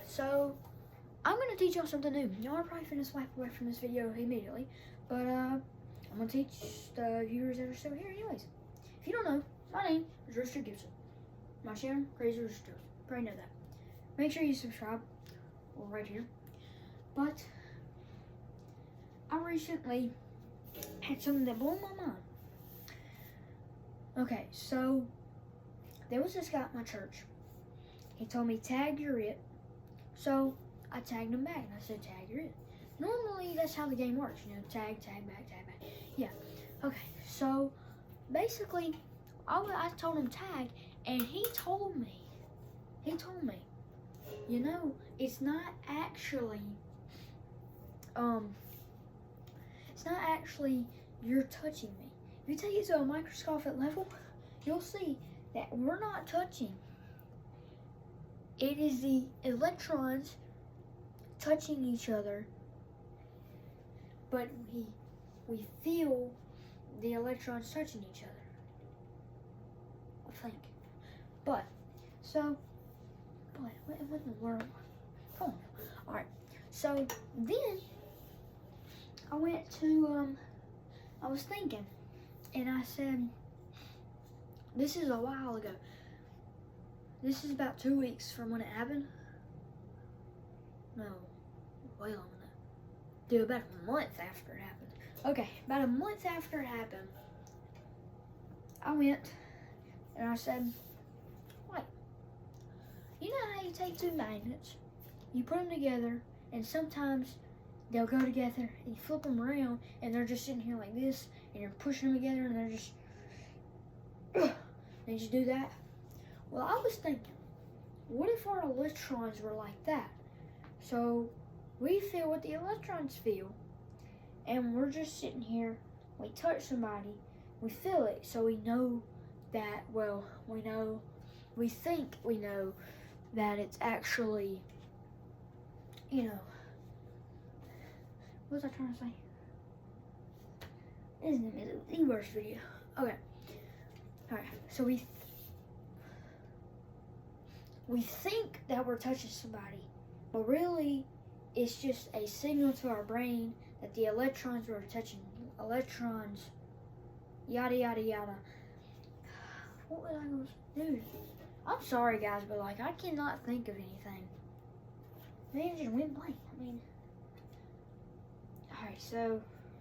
So I'm gonna teach y'all something new. Y'all are probably finna swipe away from this video immediately, but I'm gonna teach the viewers that are still here anyways. If you don't know, my name is Rooster Gibson. My channel, Crazy Rooster. Probably know that. Make sure you subscribe, right here. But I recently had something that blew my mind. Okay, so there was this guy at my church. He told me, tag your it. So I tagged him back and I said, tag your it. Normally that's how the game works, you know, tag, tag back, tag back. Yeah. Okay, so basically I told him tag, and he told me, you know, it's not actually you're touching me. If you take it to a microscopic level, you'll see that we're not touching. It is the electrons touching each other, but we feel the electrons touching each other, I think. But what in the world? Come on. All right. So then I went to I was thinking, and I said, this is a while ago. This is about 2 weeks from when it happened. No, wait a minute. Dude, about a month after it happened. Okay, about a month after it happened, I went and I said, wait, you know how you take two magnets, you put them together, and sometimes they'll go together, and you flip them around, and they're just sitting here like this, and you're pushing them together, and they're just, did you do that? Well, I was thinking, what if our electrons were like that? So we feel what the electrons feel, and we're just sitting here, we touch somebody, we feel it, so we know that, well, we think we know that it's actually, you know, what was I trying to say? This is the worst video. Okay. Alright, so we think that we're touching somebody, but really it's just a signal to our brain that the electrons were touching electrons, yada yada yada. What was I going to do? I'm sorry guys, but like I cannot think of anything. Maybe it just went blank. I mean, alright, so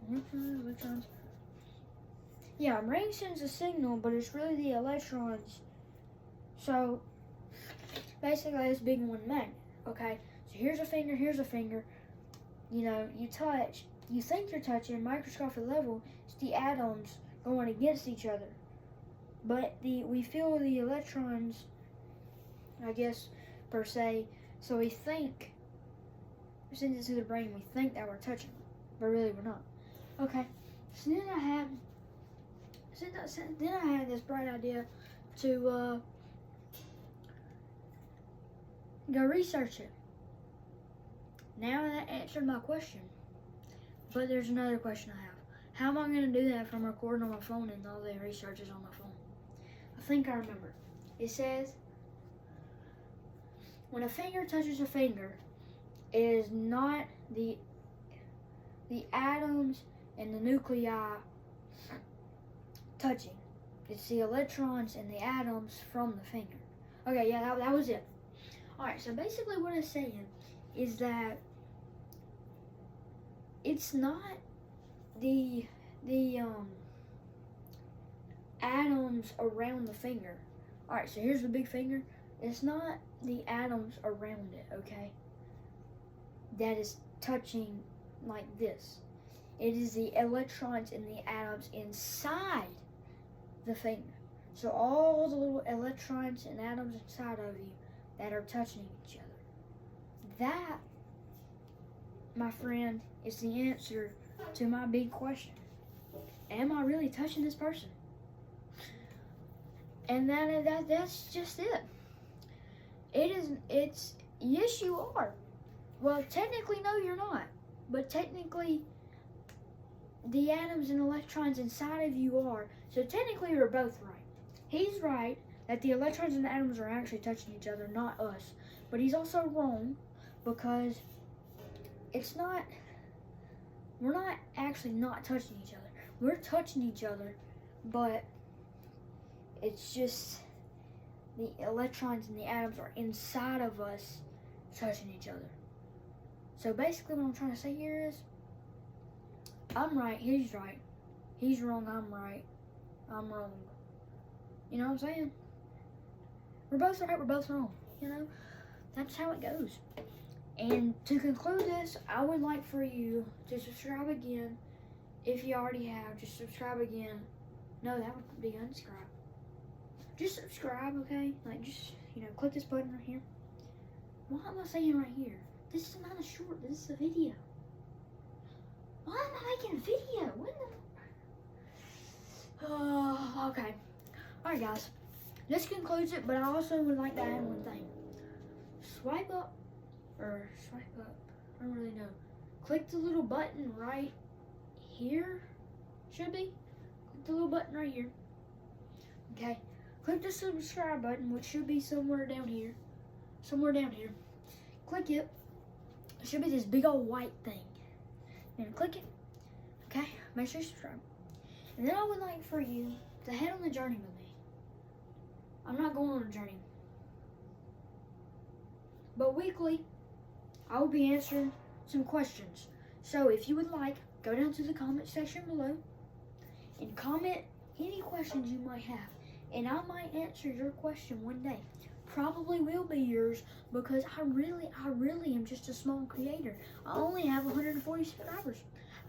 electrons. Yeah, brain sends a signal, but it's really the electrons. So basically it's big one magnet, okay? So here's a finger, you know, you touch, you think you're touching, microscopic level, it's the atoms going against each other. But we feel the electrons, I guess, per se, so we think, we send it to the brain, we think that we're touching, but really we're not. Okay, so then I had this bright idea to go research it. Now that answered my question, but there's another question I have. How am I going to do that if I'm recording on my phone and all the research is on my phone? I think I remember. It says, when a finger touches a finger, it is not the atoms and the nuclei touching. It's the electrons and the atoms from the finger. Okay, yeah, that was it. Alright, so basically what it's saying is that it's not the atoms around the finger. Alright, so here's the big finger. It's not the atoms around it, okay, that is touching like this. It is the electrons and the atoms inside the finger. So all the little electrons and atoms inside of you that are touching each other. That, my friend, is the answer to my big question. Am I really touching this person? And that's just it. It's yes you are. Well, technically no you're not. But technically the atoms and electrons inside of you are. So technically we're both right. He's right, that the electrons and the atoms are actually touching each other, not us. But he's also wrong because it's not, we're not actually not touching each other. We're touching each other, but it's just the electrons and the atoms are inside of us touching each other. So basically what I'm trying to say here is, I'm right, he's right. He's wrong, I'm right. I'm wrong. You know what I'm saying? We're both right, we're both wrong. You know? That's how it goes. And to conclude this, I would like for you to subscribe again. If you already have, just subscribe again. No, that would be unsubscribe. Just subscribe, okay? Like, just, click this button right here. Why am I saying right here? This is not a short, this is a video. Why am I making a video? What the... okay. Alright, guys. This concludes it, but I also would like to add one thing. Swipe up. I don't really know. Click the little button right here. Should be. Click the little button right here. Okay. Click the subscribe button, which should be somewhere down here. Click it. It should be this big old white thing. And click it. Okay. Make sure you subscribe. And then I would like for you to head on the journey with me. I'm not going on a journey. But weekly, I will be answering some questions. So if you would like, go down to the comment section below and comment any questions you might have. And I might answer your question one day. Probably will be yours because I really am just a small creator. I only have 140 subscribers.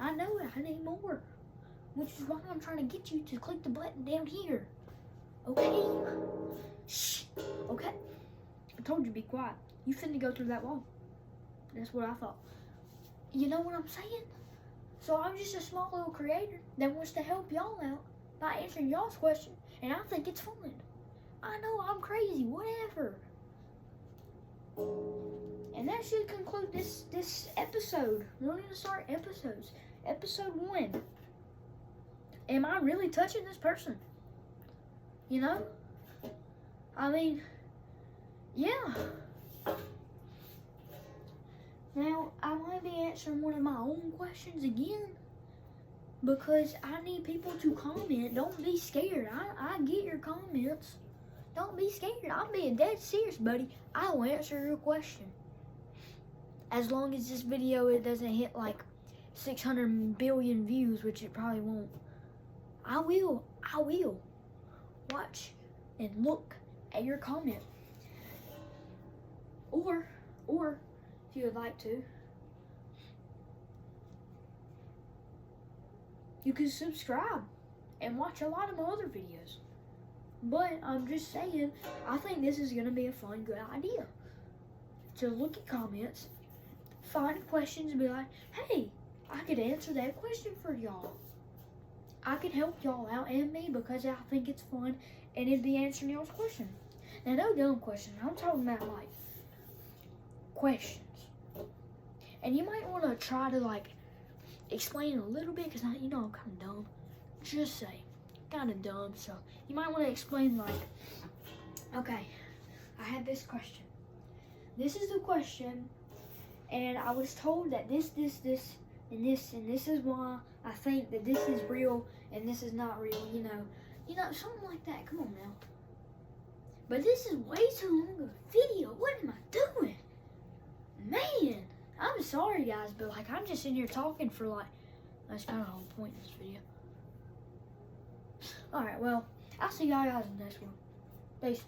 I know it, I need more. Which is why I'm trying to get you to click the button down here. Okay? Shh. Okay? I told you be quiet. You finna go through that wall. That's what I thought. You know what I'm saying? So I'm just a small little creator that wants to help y'all out by answering y'all's question, and I think it's fun. I know I'm crazy, whatever. And that should conclude this episode. We're gonna start episodes. Episode 1. Am I really touching this person? You know? I mean, yeah. Now, I might be answering one of my own questions again because I need people to comment. Don't be scared. I get your comments. Don't be scared. I'm being dead serious, buddy. I will answer your question. As long as this video, it doesn't hit like 600 billion views, which it probably won't. I will watch and look at your comment. Or if you would like to, you can subscribe and watch a lot of my other videos. But I'm just saying, I think this is gonna be a fun, good idea. To look at comments, find questions and be like, hey, I could answer that question for y'all. I can help y'all out and me because I think it's fun and it'd be answering y'all's question. Now, no dumb questions. I'm talking about like questions. And you might want to try to like explain a little bit because I'm kind of dumb. Just say, kind of dumb. So you might want to explain like, okay, I had this question. This is the question, and I was told that this, and this is why I think that this is real and this is not real, you know, something like that. Come on now. But this is way too long of a video. What am I doing? Man, I'm sorry guys, but like I'm just in here talking for like, that's kind of the whole point of this video. Alright, well, I'll see y'all guys in the next one. Peace.